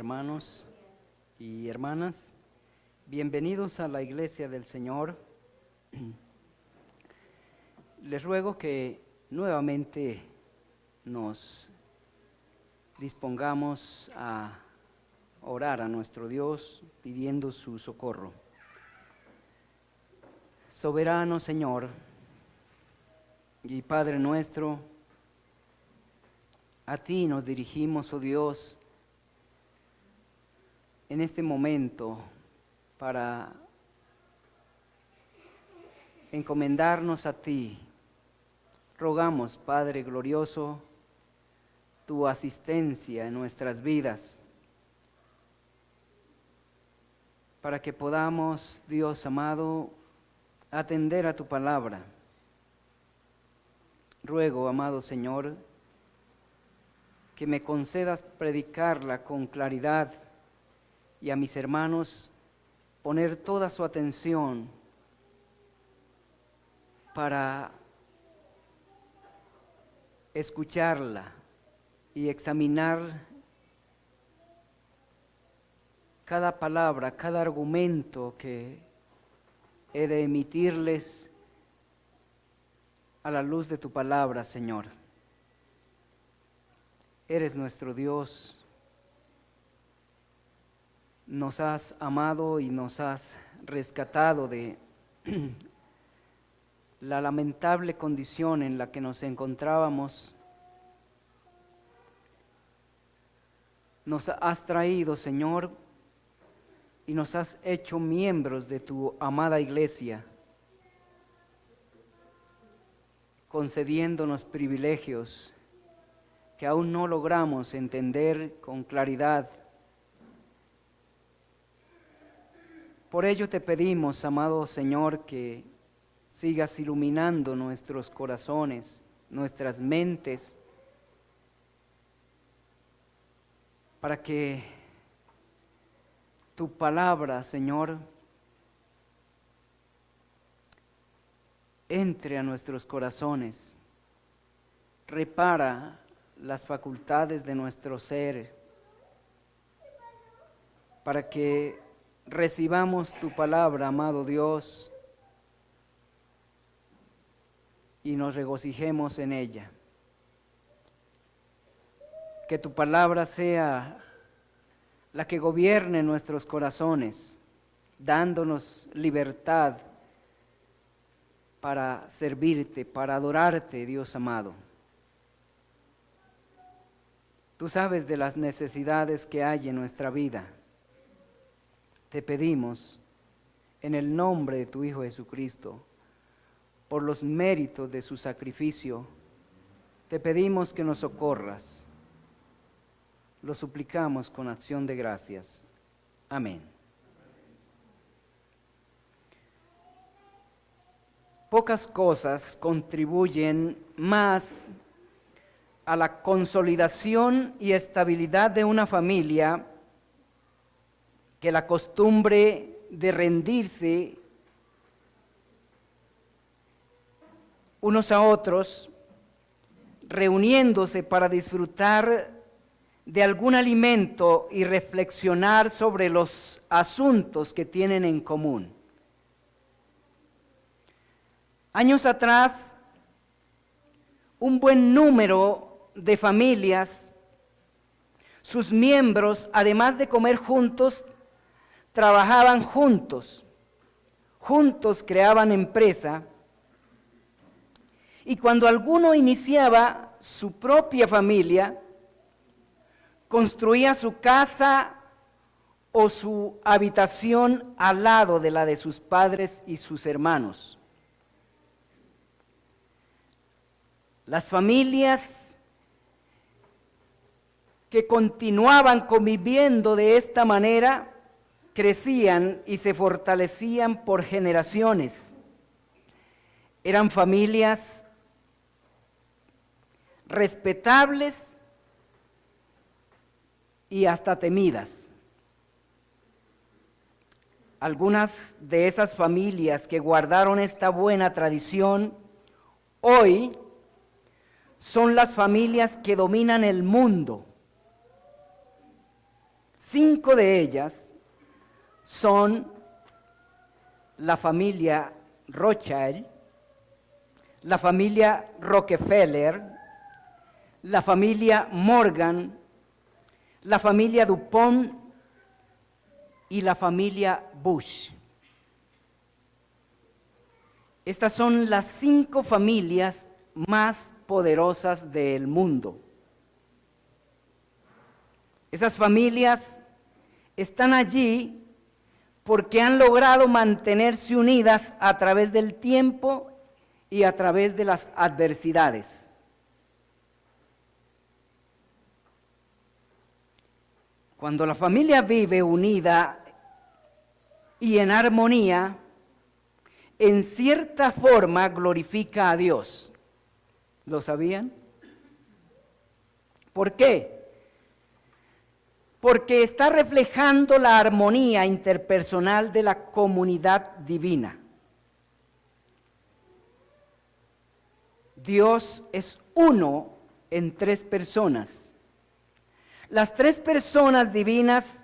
hermanos y hermanas. Bienvenidos a la Iglesia del Señor. Les ruego que nuevamente nos dispongamos a orar a nuestro Dios pidiendo su socorro. Soberano Señor y Padre nuestro, a ti nos dirigimos, oh Dios, en este momento para encomendarnos a ti. Rogamos, Padre glorioso, tu asistencia en nuestras vidas, para que podamos, Dios amado, atender a tu palabra. Ruego, amado Señor, que me concedas predicarla con claridad y a mis hermanos poner toda su atención para escucharla y examinar cada palabra, cada argumento que he de emitirles a la luz de tu palabra, Señor. Eres nuestro Dios, nos has amado y nos has rescatado de la lamentable condición en la que nos encontrábamos. Nos has traído, Señor, y nos has hecho miembros de tu amada iglesia, concediéndonos privilegios que aún no logramos entender con claridad. Por ello te pedimos, amado Señor, que sigas iluminando nuestros corazones, nuestras mentes, para que tu palabra, Señor, entre a nuestros corazones, repara las facultades de nuestro ser, para que recibamos tu palabra, amado Dios, y nos regocijemos en ella. Que tu palabra sea la que gobierne nuestros corazones, dándonos libertad para servirte, para adorarte, Dios amado. Tú sabes de las necesidades que hay en nuestra vida. Te pedimos, en el nombre de tu Hijo Jesucristo, por los méritos de su sacrificio, te pedimos que nos socorras. Lo suplicamos con acción de gracias. Amén. Pocas cosas contribuyen más a la consolidación y estabilidad de una familia que la costumbre de rendirse unos a otros, reuniéndose para disfrutar de algún alimento y reflexionar sobre los asuntos que tienen en común. Años atrás, un buen número de familias, sus miembros, además de comer juntos, trabajaban juntos, creaban empresa, y cuando alguno iniciaba su propia familia, construía su casa o su habitación al lado de la de sus padres y sus hermanos. Las familias que continuaban conviviendo de esta manera crecían y se fortalecían por generaciones. Eran familias respetables y hasta temidas. Algunas de esas familias que guardaron esta buena tradición hoy son las familias que dominan el mundo. 5 de ellas son la familia Rothschild, la familia Rockefeller, la familia Morgan, la familia DuPont y la familia Bush. Estas son las 5 familias más poderosas del mundo. Esas familias están allí porque han logrado mantenerse unidas a través del tiempo y a través de las adversidades. Cuando la familia vive unida y en armonía, en cierta forma glorifica a Dios. ¿Lo sabían? ¿Por qué? Porque está reflejando la armonía interpersonal de la comunidad divina. Dios es uno en 3 personas. Las 3 personas divinas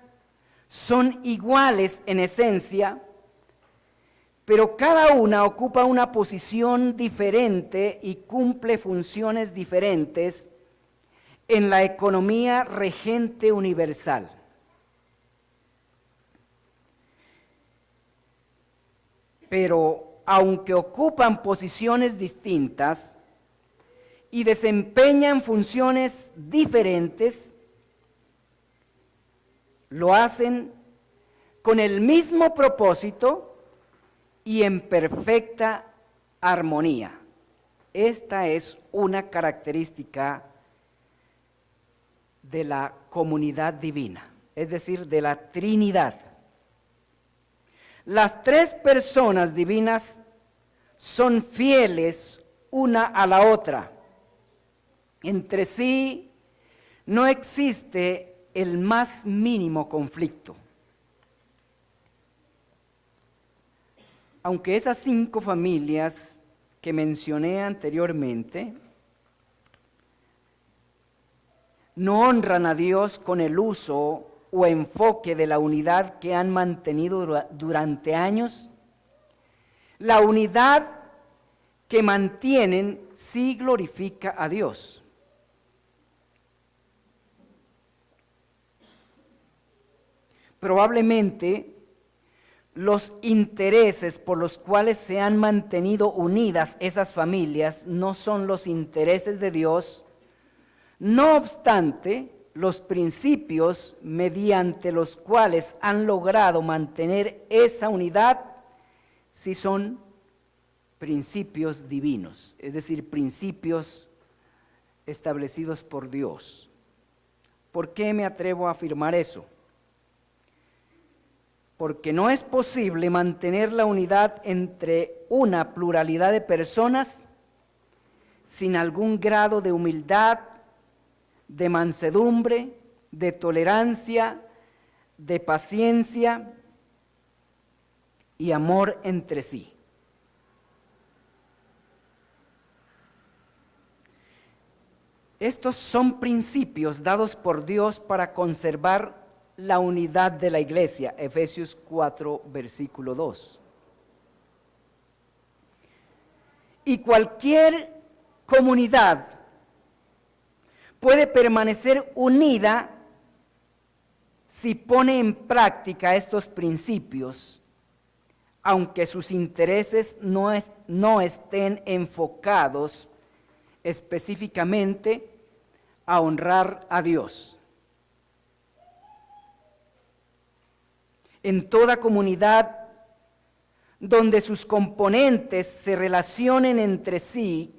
son iguales en esencia, pero cada una ocupa una posición diferente y cumple funciones diferentes en la economía regente universal. Pero aunque ocupan posiciones distintas y desempeñan funciones diferentes, lo hacen con el mismo propósito y en perfecta armonía. Esta es una característica de la comunidad divina, es decir, de la Trinidad. Las 3 personas divinas son fieles una a la otra. Entre sí no existe el más mínimo conflicto. Aunque esas 5 familias que mencioné anteriormente no honran a Dios con el uso o enfoque de la unidad que han mantenido durante años, la unidad que mantienen sí glorifica a Dios. Probablemente los intereses por los cuales se han mantenido unidas esas familias no son los intereses de Dios. No obstante, los principios mediante los cuales han logrado mantener esa unidad sí son principios divinos, es decir, principios establecidos por Dios. ¿Por qué me atrevo a afirmar eso? Porque no es posible mantener la unidad entre una pluralidad de personas sin algún grado de humildad, de mansedumbre, de tolerancia, de paciencia y amor entre sí. Estos son principios dados por Dios para conservar la unidad de la iglesia, Efesios 4, versículo 2. Y cualquier comunidad puede permanecer unida si pone en práctica estos principios, aunque sus intereses no estén enfocados específicamente a honrar a Dios. En toda comunidad donde sus componentes se relacionen entre sí,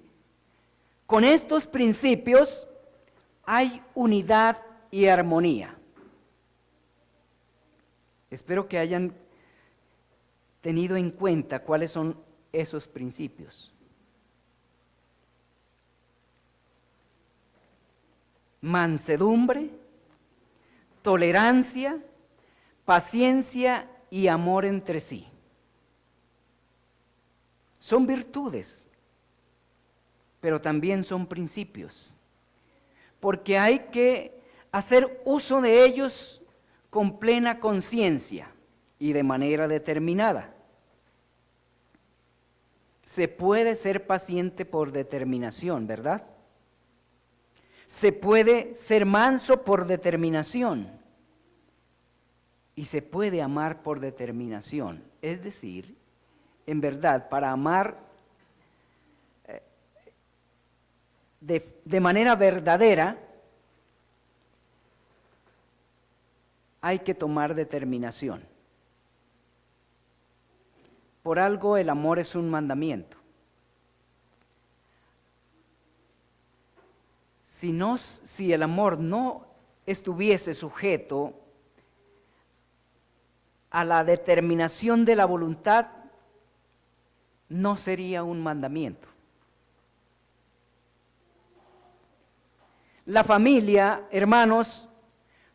con estos principios hay unidad y armonía. Espero que hayan tenido en cuenta cuáles son esos principios. Mansedumbre, tolerancia, paciencia y amor entre sí. Son virtudes, pero también son principios, porque hay que hacer uso de ellos con plena conciencia y de manera determinada. Se puede ser paciente por determinación, ¿verdad? Se puede ser manso por determinación y se puede amar por determinación. Es decir, en verdad, para amar de manera verdadera, hay que tomar determinación. Por algo el amor es un mandamiento. Si el amor no estuviese sujeto a la determinación de la voluntad, no sería un mandamiento. La familia, hermanos,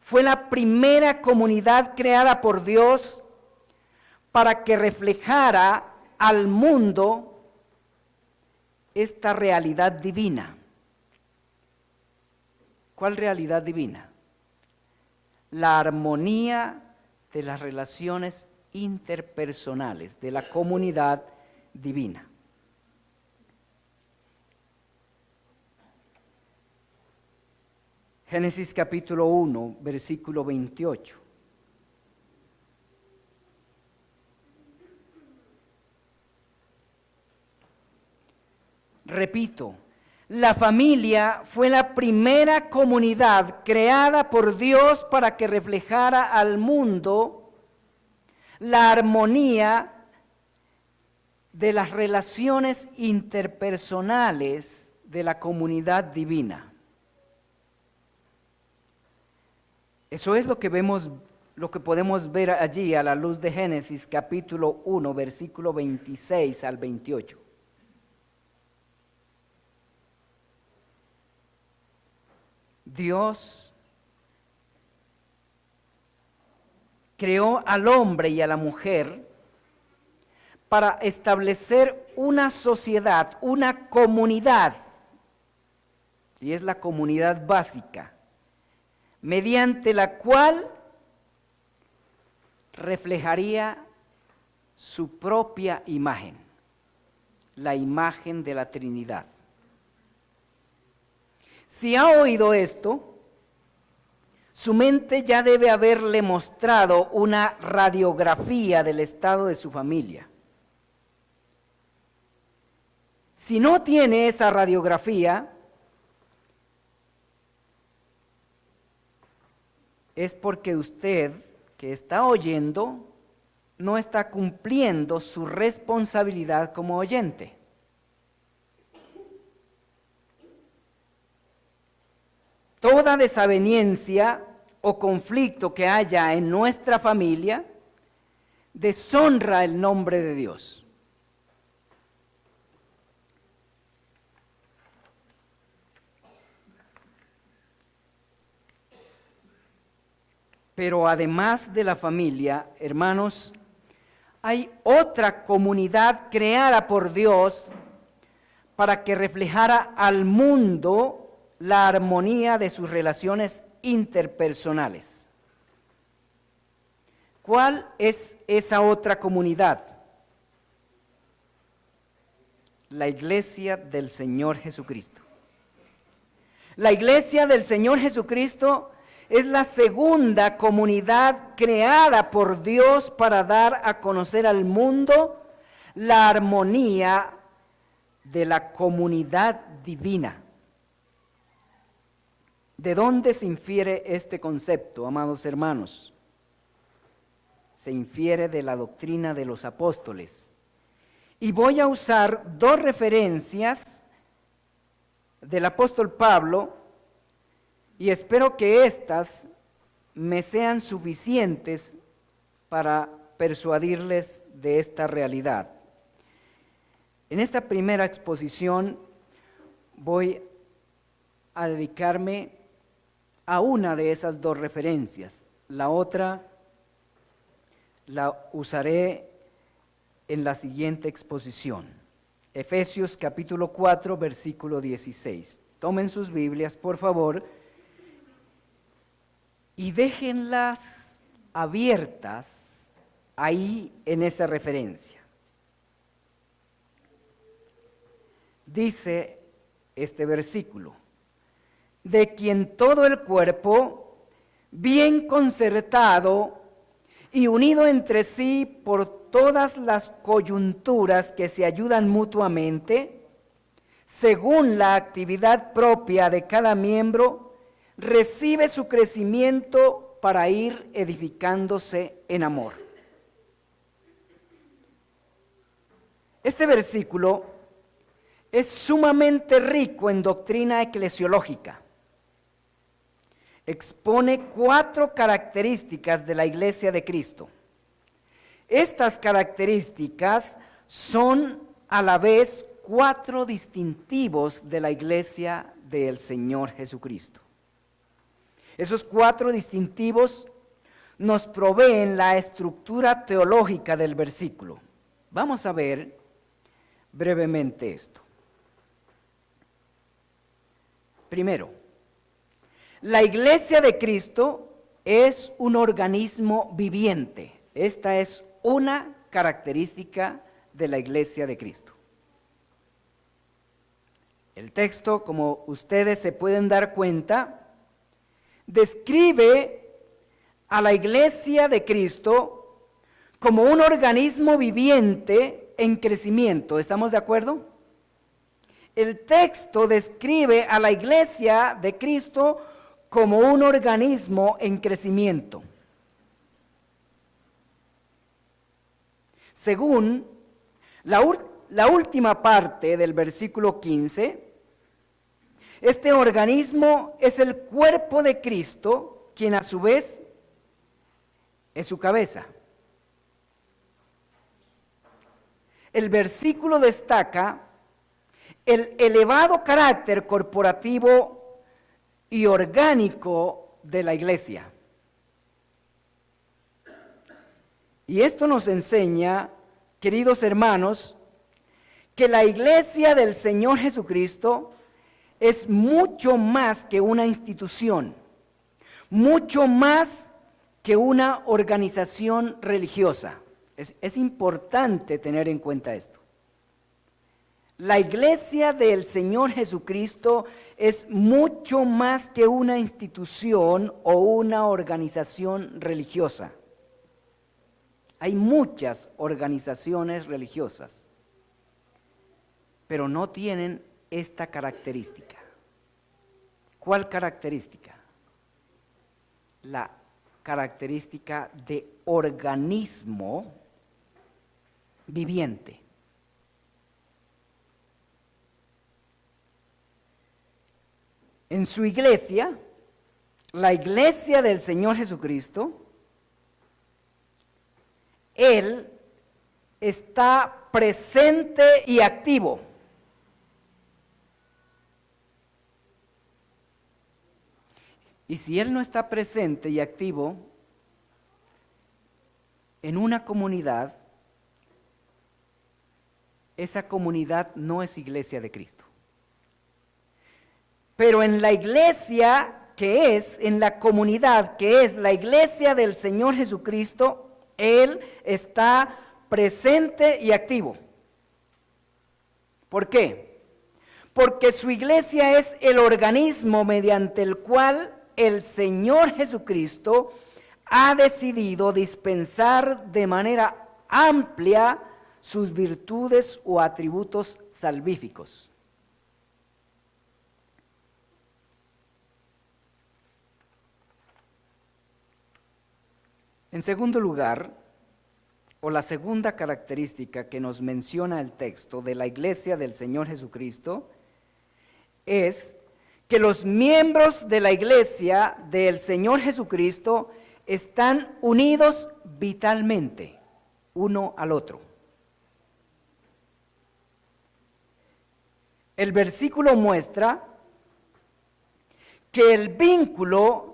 fue la primera comunidad creada por Dios para que reflejara al mundo esta realidad divina. ¿Cuál realidad divina? La armonía de las relaciones interpersonales, de la comunidad divina. Génesis capítulo 1, versículo 28. Repito, la familia fue la primera comunidad creada por Dios para que reflejara al mundo la armonía de las relaciones interpersonales de la comunidad divina. Eso es lo que vemos, lo que podemos ver allí a la luz de Génesis capítulo 1, versículo 26 al 28. Dios creó al hombre y a la mujer para establecer una sociedad, una comunidad, y es la comunidad básica, mediante la cual reflejaría su propia imagen, la imagen de la Trinidad. Si ha oído esto, su mente ya debe haberle mostrado una radiografía del estado de su familia. Si no tiene esa radiografía, es porque usted, que está oyendo, no está cumpliendo su responsabilidad como oyente. Toda desaveniencia o conflicto que haya en nuestra familia deshonra el nombre de Dios. Pero además de la familia, hermanos, hay otra comunidad creada por Dios para que reflejara al mundo la armonía de sus relaciones interpersonales. ¿Cuál es esa otra comunidad? La iglesia del Señor Jesucristo. La iglesia del Señor Jesucristo es la segunda comunidad creada por Dios para dar a conocer al mundo la armonía de la comunidad divina. ¿De dónde se infiere este concepto, amados hermanos? Se infiere de la doctrina de los apóstoles. Y voy a usar dos referencias del apóstol Pablo y espero que éstas me sean suficientes para persuadirles de esta realidad. En esta primera exposición voy a dedicarme a una de esas dos referencias. La otra la usaré en la siguiente exposición. Efesios capítulo 4, versículo 16. Tomen sus Biblias, por favor, y déjenlas abiertas ahí en esa referencia. Dice este versículo, de quien todo el cuerpo, bien concertado y unido entre sí por todas las coyunturas que se ayudan mutuamente, según la actividad propia de cada miembro, recibe su crecimiento para ir edificándose en amor. Este versículo es sumamente rico en doctrina eclesiológica. Expone 4 características de la Iglesia de Cristo. Estas características son a la vez 4 distintivos de la Iglesia del Señor Jesucristo. Esos 4 distintivos nos proveen la estructura teológica del versículo. Vamos a ver brevemente esto. Primero, la Iglesia de Cristo es un organismo viviente. Esta es una característica de la Iglesia de Cristo. El texto, como ustedes se pueden dar cuenta, describe a la Iglesia de Cristo como un organismo viviente en crecimiento. ¿Estamos de acuerdo? El texto describe a la Iglesia de Cristo como un organismo en crecimiento. Según la última parte del versículo 15, este organismo es el cuerpo de Cristo, quien a su vez es su cabeza. El versículo destaca el elevado carácter corporativo y orgánico de la Iglesia. Y esto nos enseña, queridos hermanos, que la Iglesia del Señor Jesucristo es mucho más que una institución, mucho más que una organización religiosa. Es importante tener en cuenta esto. La Iglesia del Señor Jesucristo es mucho más que una institución o una organización religiosa. Hay muchas organizaciones religiosas, pero no tienen esta característica. ¿Cuál característica? La característica de organismo viviente. En su iglesia, la Iglesia del Señor Jesucristo, Él está presente y activo. Y si Él no está presente y activo en una comunidad, esa comunidad no es Iglesia de Cristo. Pero en la iglesia que es, en la comunidad que es la Iglesia del Señor Jesucristo, Él está presente y activo. ¿Por qué? Porque su iglesia es el organismo mediante el cual el Señor Jesucristo ha decidido dispensar de manera amplia sus virtudes o atributos salvíficos. En segundo lugar, o la segunda característica que nos menciona el texto de la Iglesia del Señor Jesucristo, es que los miembros de la Iglesia del Señor Jesucristo están unidos vitalmente uno al otro. El versículo muestra que el vínculo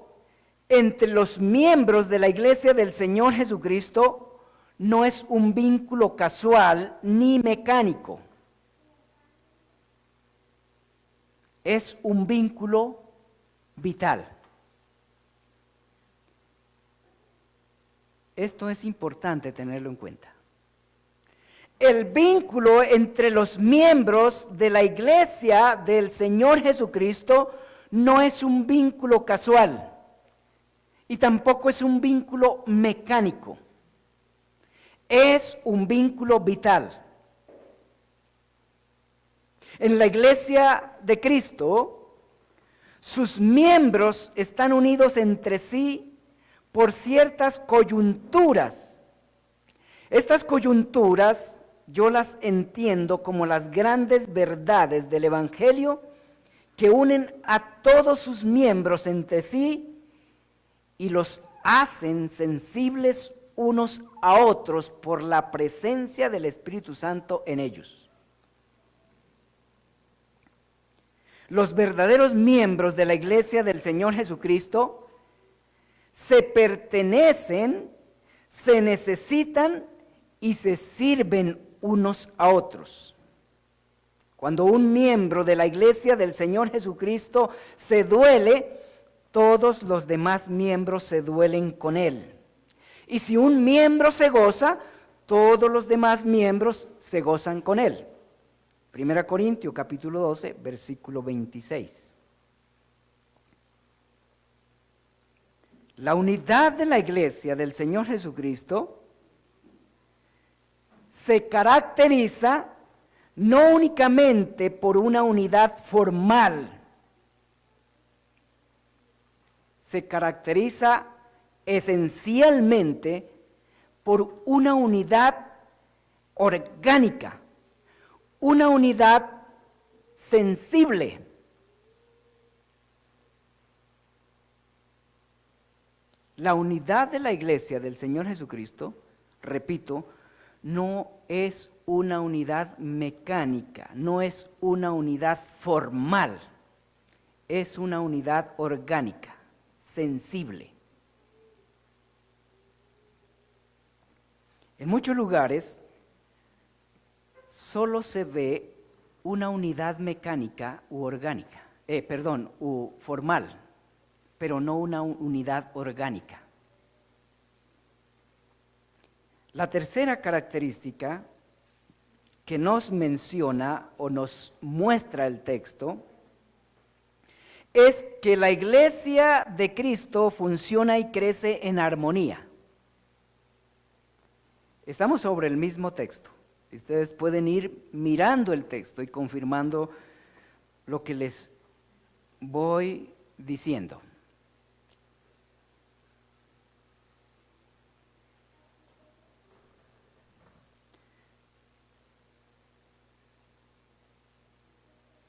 entre los miembros de la Iglesia del Señor Jesucristo no es un vínculo casual ni mecánico. Es un vínculo vital. Esto es importante tenerlo en cuenta. El vínculo entre los miembros de la iglesia del Señor Jesucristo no es un vínculo casual y tampoco es un vínculo mecánico. Es un vínculo vital. En la iglesia de Cristo, sus miembros están unidos entre sí por ciertas coyunturas. Estas coyunturas yo las entiendo como las grandes verdades del Evangelio que unen a todos sus miembros entre sí y los hacen sensibles unos a otros por la presencia del Espíritu Santo en ellos. Los verdaderos miembros de la iglesia del Señor Jesucristo se pertenecen, se necesitan y se sirven unos a otros. Cuando un miembro de la iglesia del Señor Jesucristo se duele, todos los demás miembros se duelen con él. Y si un miembro se goza, todos los demás miembros se gozan con él. 1 Corintios capítulo 12, versículo 26. La unidad de la iglesia del Señor Jesucristo se caracteriza no únicamente por una unidad formal, se caracteriza esencialmente por una unidad orgánica, una unidad sensible. La unidad de la iglesia del Señor Jesucristo, repito, no es una unidad mecánica, no es una unidad formal, es una unidad orgánica, sensible. En muchos lugares solo se ve una unidad mecánica u orgánica, u formal, pero no una unidad orgánica. La tercera característica que nos menciona o nos muestra el texto es que la iglesia de Cristo funciona y crece en armonía. Estamos sobre el mismo texto. Ustedes pueden ir mirando el texto y confirmando lo que les voy diciendo.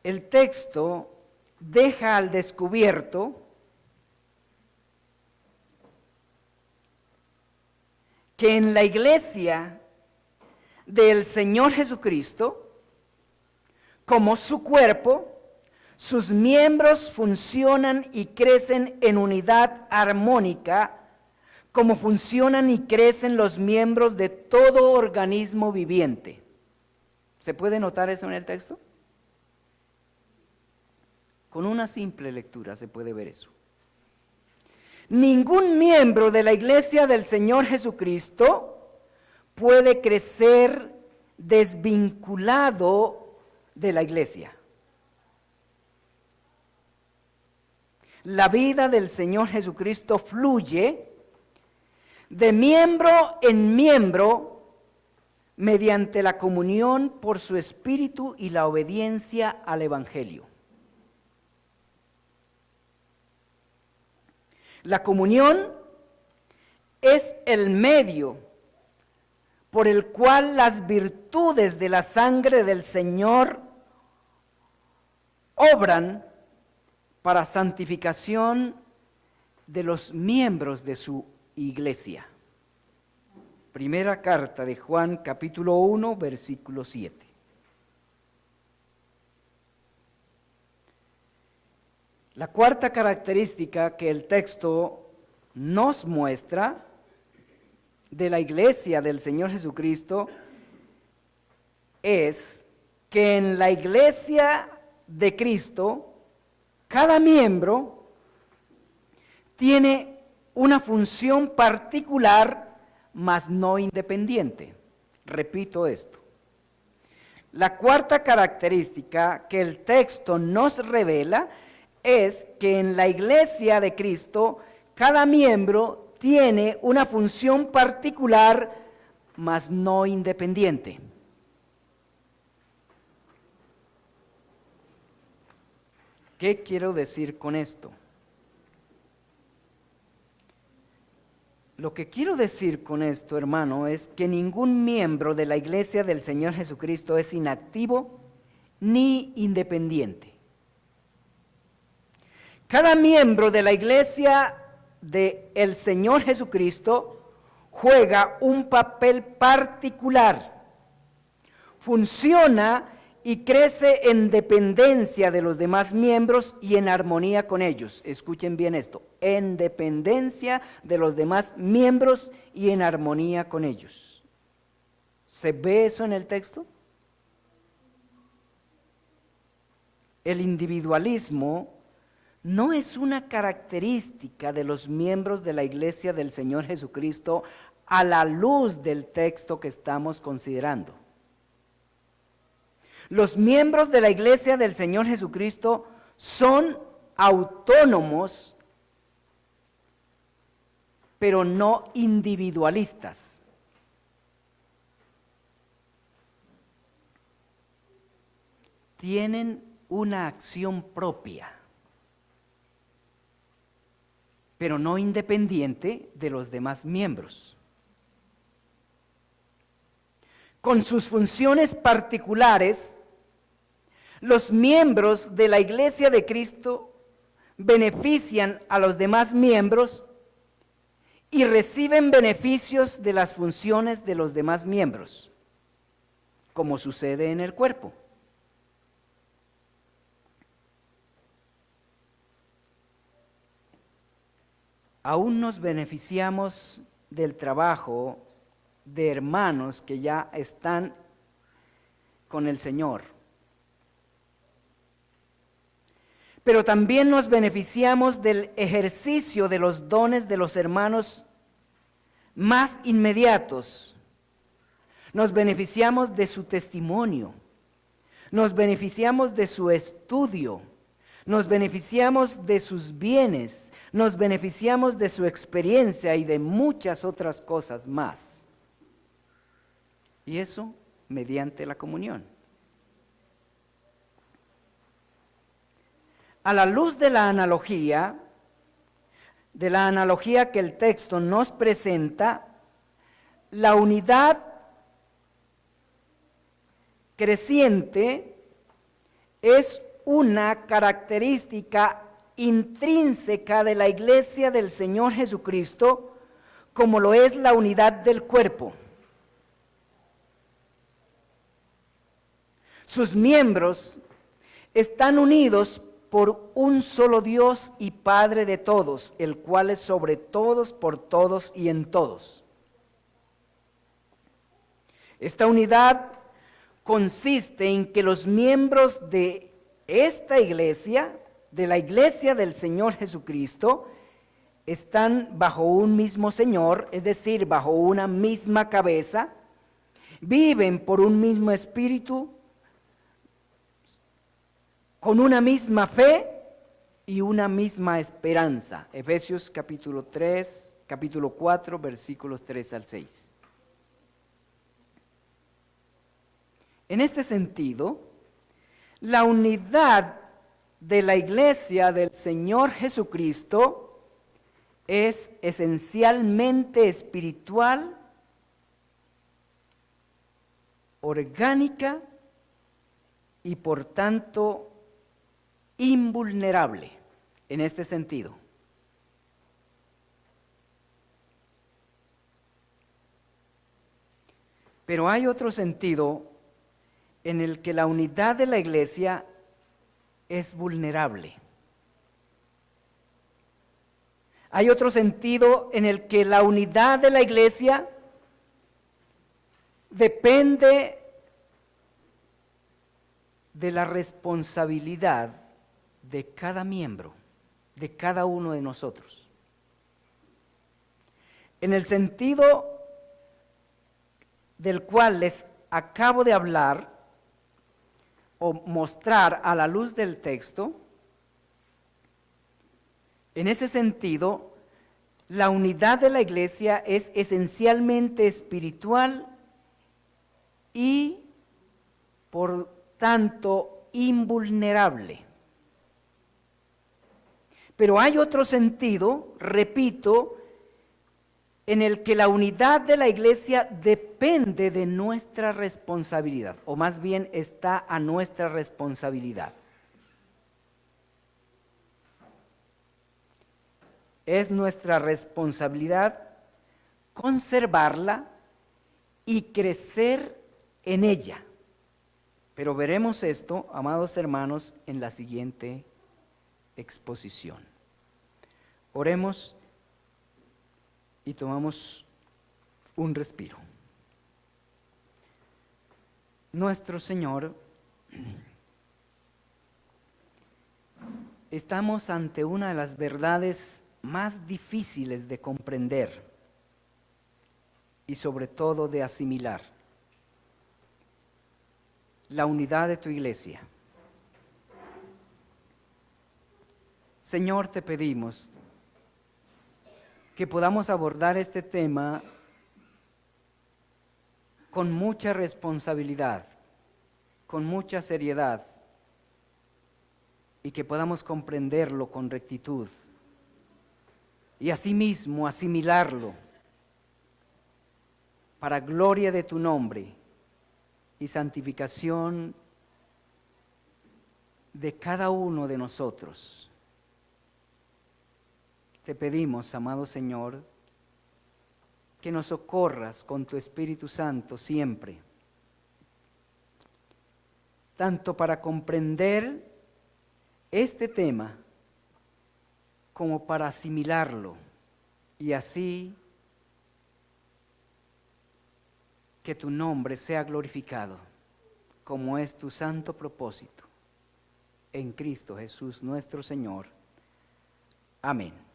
El texto deja al descubierto que en la iglesia del Señor Jesucristo, como su cuerpo, sus miembros funcionan y crecen en unidad armónica, como funcionan y crecen los miembros de todo organismo viviente. ¿Se puede notar eso en el texto? Con una simple lectura se puede ver eso. Ningún miembro de la iglesia del Señor Jesucristo puede crecer desvinculado de la iglesia. La vida del Señor Jesucristo fluye de miembro en miembro mediante la comunión por su Espíritu y la obediencia al Evangelio. La comunión es el medio por el cual las virtudes de la sangre del Señor obran para santificación de los miembros de su iglesia. Primera carta de Juan, capítulo 1, versículo 7. La cuarta característica que el texto nos muestra de la iglesia del Señor Jesucristo es que en la iglesia de Cristo cada miembro tiene una función particular mas no independiente. Repito esto. La cuarta característica que el texto nos revela es que en la iglesia de Cristo cada miembro tiene una función particular, mas no independiente. ¿Qué quiero decir con esto? Lo que quiero decir con esto, hermano, es que ningún miembro de la iglesia del Señor Jesucristo es inactivo ni independiente. Cada miembro de la iglesia del Señor Jesucristo juega un papel particular, funciona y crece en dependencia de los demás miembros y en armonía con ellos. Escuchen bien esto, en dependencia de los demás miembros y en armonía con ellos. ¿Se ve eso en el texto? El individualismo no es una característica de los miembros de la iglesia del Señor Jesucristo a la luz del texto que estamos considerando. Los miembros de la iglesia del Señor Jesucristo son autónomos, pero no individualistas. Tienen una acción propia, pero no independiente de los demás miembros. Con sus funciones particulares, los miembros de la iglesia de Cristo benefician a los demás miembros y reciben beneficios de las funciones de los demás miembros, como sucede en el cuerpo. Aún nos beneficiamos del trabajo de hermanos que ya están con el Señor. Pero también nos beneficiamos del ejercicio de los dones de los hermanos más inmediatos. Nos beneficiamos de su testimonio, nos beneficiamos de su estudio, nos beneficiamos de sus bienes, nos beneficiamos de su experiencia y de muchas otras cosas más. Y eso mediante la comunión. A la luz de la analogía que el texto nos presenta, la unidad creciente es una característica intrínseca de la iglesia del Señor Jesucristo, como lo es la unidad del cuerpo. Sus miembros están unidos por un solo Dios y Padre de todos, el cual es sobre todos, por todos y en todos. Esta unidad consiste en que los miembros de esta iglesia, de la iglesia del Señor Jesucristo, están bajo un mismo Señor, es decir, bajo una misma cabeza, viven por un mismo espíritu, con una misma fe y una misma esperanza. Efesios capítulo 4, versículos 3 al 6. En este sentido, la unidad de la iglesia del Señor Jesucristo es esencialmente espiritual, orgánica y por tanto invulnerable en este sentido. Pero hay otro sentido en el que la unidad de la iglesia es vulnerable. Hay otro sentido en el que la unidad de la iglesia depende de la responsabilidad de cada miembro, de cada uno de nosotros. En el sentido del cual les acabo de hablar o mostrar a la luz del texto, en ese sentido, la unidad de la iglesia es esencialmente espiritual y, por tanto, invulnerable. Pero hay otro sentido, repito, en el que la unidad de la iglesia depende de nuestra responsabilidad, o más bien está a nuestra responsabilidad. Es nuestra responsabilidad conservarla y crecer en ella. Pero veremos esto, amados hermanos, en la siguiente exposición. Oremos y tomamos un respiro. Nuestro Señor, estamos ante una de las verdades más difíciles de comprender y sobre todo de asimilar: la unidad de tu iglesia. Señor, te pedimos que podamos abordar este tema con mucha responsabilidad, con mucha seriedad, y que podamos comprenderlo con rectitud y asimismo asimilarlo para gloria de tu nombre y santificación de cada uno de nosotros. Te pedimos, amado Señor, que nos socorras con tu Espíritu Santo siempre, tanto para comprender este tema como para asimilarlo, y así que tu nombre sea glorificado, como es tu santo propósito, en Cristo Jesús nuestro Señor. Amén.